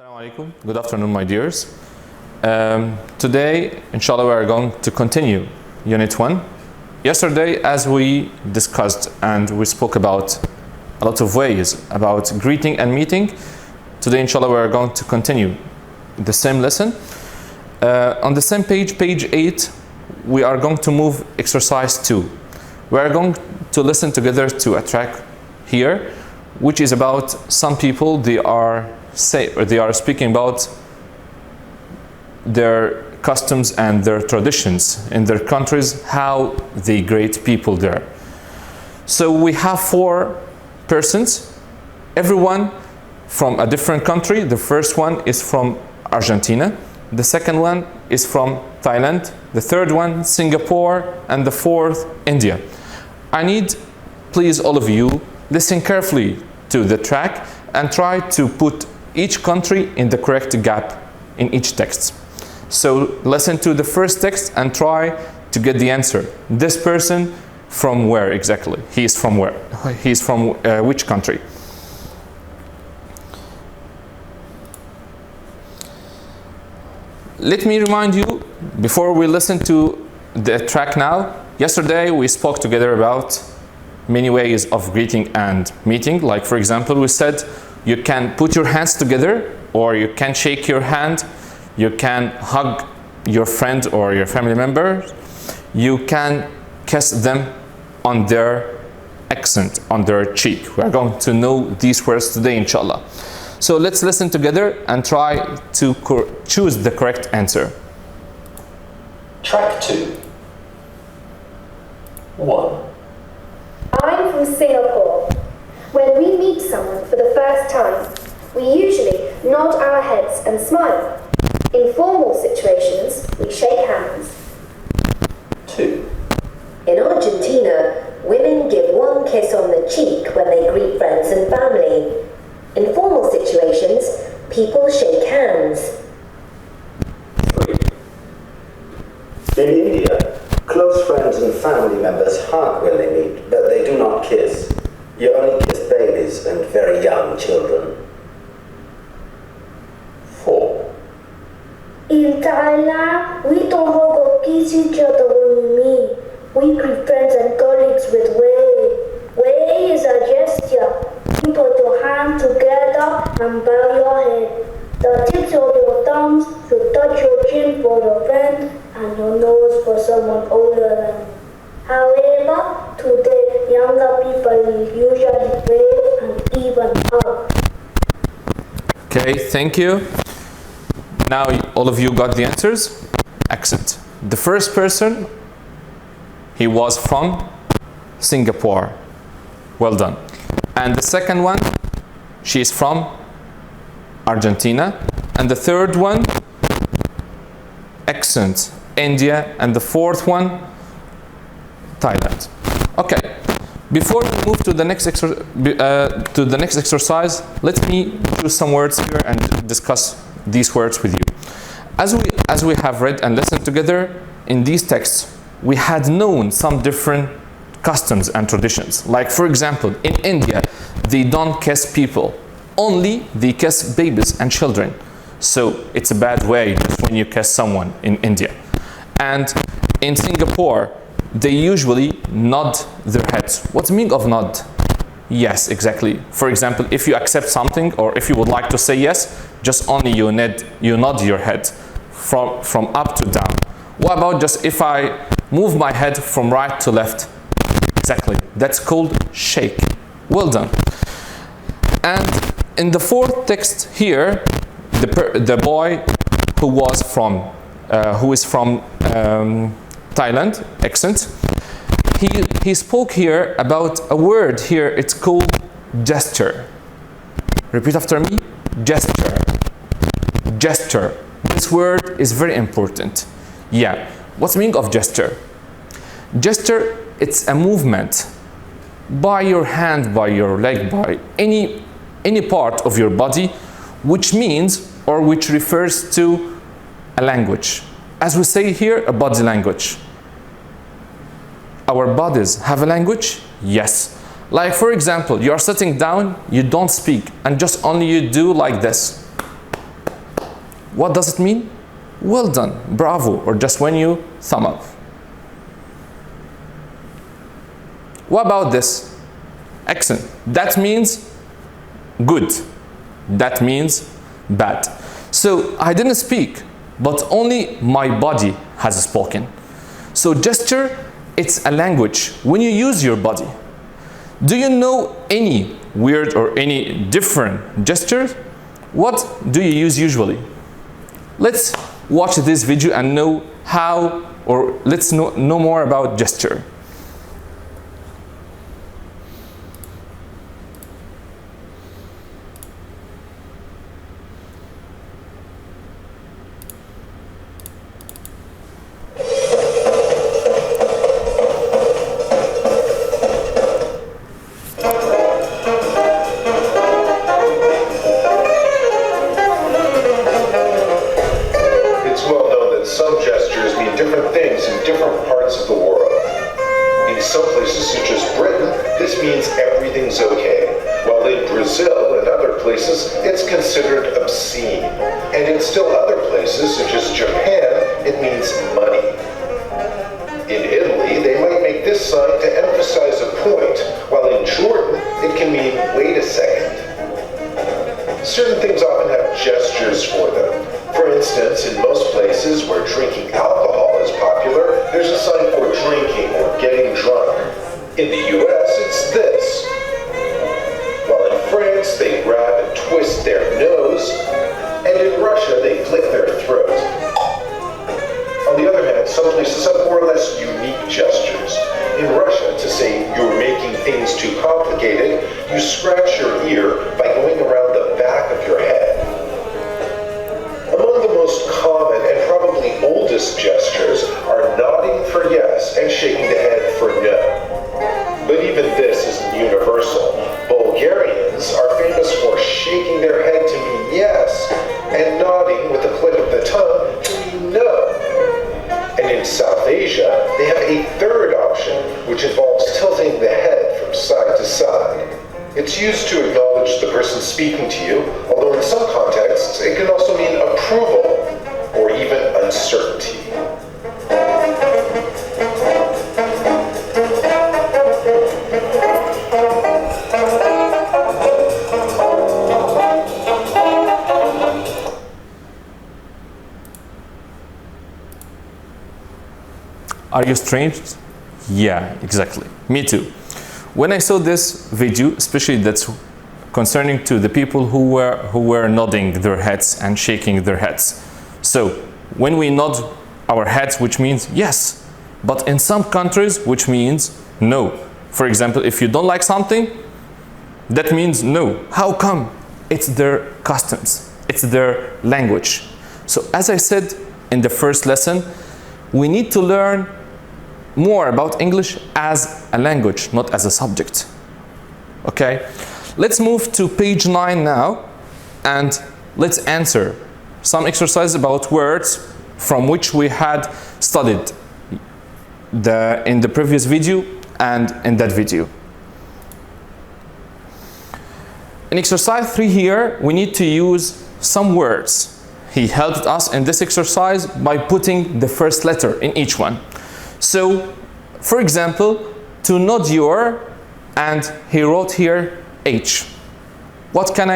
Assalamu alaikum. Good afternoon, my dears. Today, inshallah, we are going to continue Unit 1. Yesterday, as we discussed and we spoke about a lot of ways about greeting and meeting, today, inshallah, we are going to continue the same lesson. On the same page, page 8, we are going to move exercise 2. We are going to listen together to a track here, which is about some people. They are speaking about their customs and their traditions in their countries, how they greet people there. So we have 4 persons, everyone from a different country. The first one is from Argentina, the second one is from Thailand, the third one Singapore, and the fourth India. I need, please, all of you, listen carefully to the track and try to put each country in the correct gap in each text. So listen to the first text and try to get the answer. This person from where exactly? He is from where? He is from which country? Let me remind you, before we listen to the track now, yesterday we spoke together about many ways of greeting and meeting. Like, for example, we said you can put your hands together, or you can shake your hand, you can hug your friend or your family member, you can kiss them on their accent, on their cheek. We are going to know these words today, inshallah. So let's listen together and try to choose the correct answer. Track 2. 1. I'm from Singapore. When we meet someone for the first time, we usually nod our heads and smile. In formal situations, we shake hands. 2. In Argentina, women give one kiss on the cheek when they greet friends and family. In formal situations, people shake hands. 3. In India, close friends and family members hug when they meet, but they do not kiss. You only kiss babies and very young children. 4. In Thailand, we don't hug or kiss each other when we meet. We greet friends and colleagues with wave. Wave is a gesture. You put your hands together and bow your head. The tips of your thumbs should touch your chin for your friend and your nose for someone older than you. However, today, younger people usually wave and even hug. Okay, thank you. Now all of you got the answers? Excellent. The first person, he was from Singapore. Well done. And the second one, she is from Argentina. And the third one, excellent, India. And the fourth one, Thailand. Okay. Before we move to the next exercise, let me choose some words here and discuss these words with you. As we have read and listened together in these texts, we had known some different customs and traditions. Like, for example, in India, they don't kiss people. Only they kiss babies and children. So it's a bad way when you kiss someone in India. And in Singapore, they usually nod their heads. What's the meaning of nod? Yes, exactly. For example, if you accept something or if you would like to say yes, just only you nod your head from up to down. What about just if I move my head from right to left? Exactly. That's called shake. Well done. And in the fourth text here, the boy who is from Thailand, accent, he spoke here about a word here. It's called gesture. Repeat after me. Gesture. Gesture. This word is very important. Yeah. What's the meaning of gesture? Gesture, it's a movement by your hand, by your leg, by any part of your body, which means or which refers to a language. As we say here, a body language. Our bodies have a language? Yes. Like, for example, you are sitting down, you don't speak, and just only you do like this. What does it mean? Well done, bravo, or just when you thumb up. What about this? Excellent. That means good. That means bad. So I didn't speak, but only my body has spoken. So gesture, it's a language when you use your body. Do you know any weird or any different gestures? What do you use usually? Let's watch this video and know how, or let's know more about gesture. Are you strange? Yeah, exactly. Me too. When I saw this video, especially that's concerning to the people who were nodding their heads and shaking their heads. So when we nod our heads, which means yes, but in some countries, which means no. For example, if you don't like something, that means no. How come? It's their customs. It's their language. So as I said in the first lesson, we need to learn more about English as a language, not as a subject. Okay? Let's move to page 9 now, and let's answer some exercises about words from which we had studied in the previous video and in that video. In exercise 3 here, we need to use some words. He helped us in this exercise by putting the first letter in each one. So, for example, to nod your, and he wrote here H. How can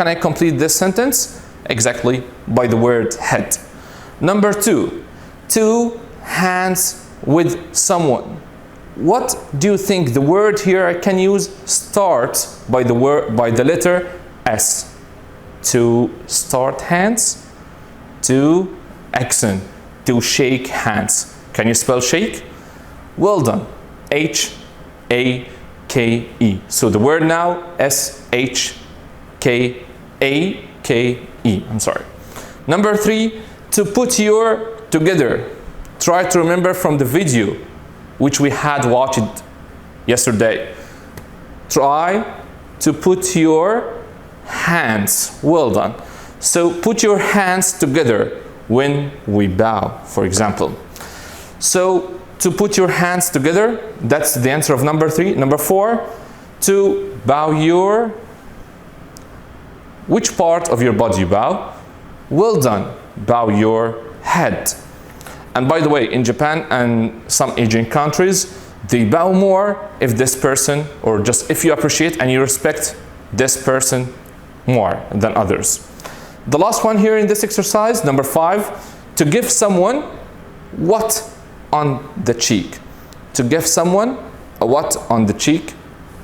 I complete this sentence? Exactly by the word head. Number 2, two hands with someone. What do you think the word here I can use starts by the letter S? To start hands, to accent, to shake hands. Can you spell shake? Well done. H-A-K-E. So the word now, S-H-K-A-K-E. I'm sorry. Number 3, to put your together. Try to remember from the video which we had watched yesterday. Try to put your hands. Well done. So put your hands together when we bow, for example. So to put your hands together, that's the answer of number 3. Number 4, to bow your, which part of your body you bow? well done, bow your head. And by the way, in Japan and some Asian countries, they bow more if this person, or just if you appreciate and you respect this person more than others. The last one here in this exercise, number 5, to give someone what on the cheek. To give someone a what on the cheek?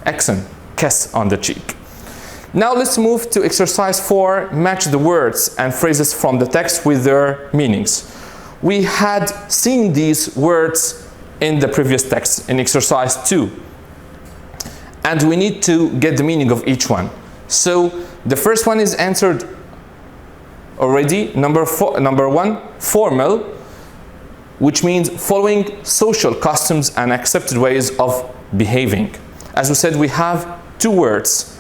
Excellent, kiss on the cheek. Now let's move to exercise 4, match the words and phrases from the text with their meanings. We had seen these words in the previous text, in exercise 2. And we need to get the meaning of each one. So the first one is answered already. Number 1, formal, which means following social customs and accepted ways of behaving. As we said, we have 2 words,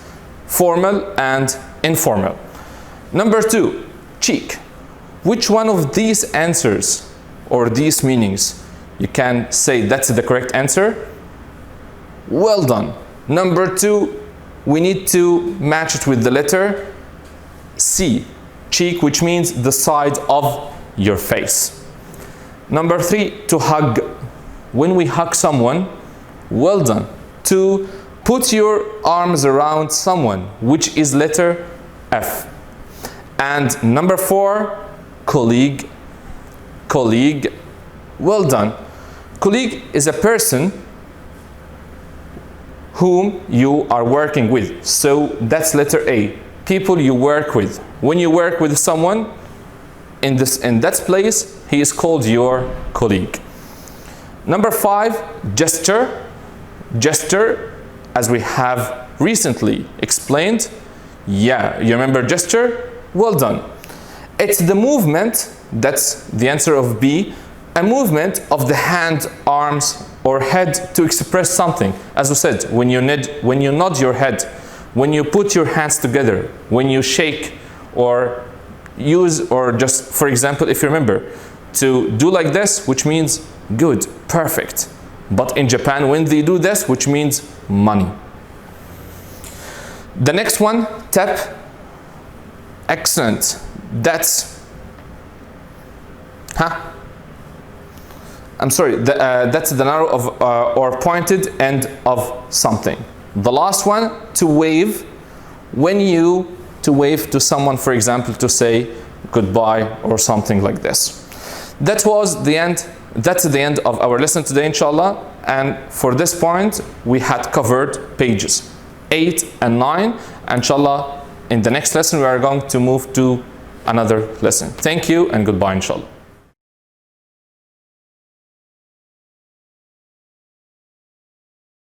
formal and informal. Number 2, cheek. Which one of these answers or these meanings you can say that's the correct answer? Well done. Number 2, we need to match it with the letter C, cheek, which means the side of your face. Number 3, to hug. When we hug someone, well done. To put your arms around someone, which is letter F. And number 4, colleague. Colleague, well done. Colleague is a person whom you are working with. So that's letter A, people you work with. When you work with someone in that place, he is called your colleague. Number 5, gesture. Gesture, as we have recently explained. Yeah, you remember gesture? Well done. It's the movement, that's the answer of B, a movement of the hand, arms, or head to express something. As we said, when you nod your head, when you put your hands together, when you shake or use, or just, for example, if you remember, to do like this, which means good, perfect. But in Japan, when they do this, which means money. The next one, tap. Excellent. That's, I'm sorry, that's the narrow of or pointed end of something. The last one, to wave. When you to wave to someone, for example, to say goodbye or something like this. That was the end. That's the end of our lesson today, inshallah. And for this point, we had covered pages 8 and 9. Inshallah, in the next lesson, we are going to move to another lesson. Thank you and goodbye, inshallah.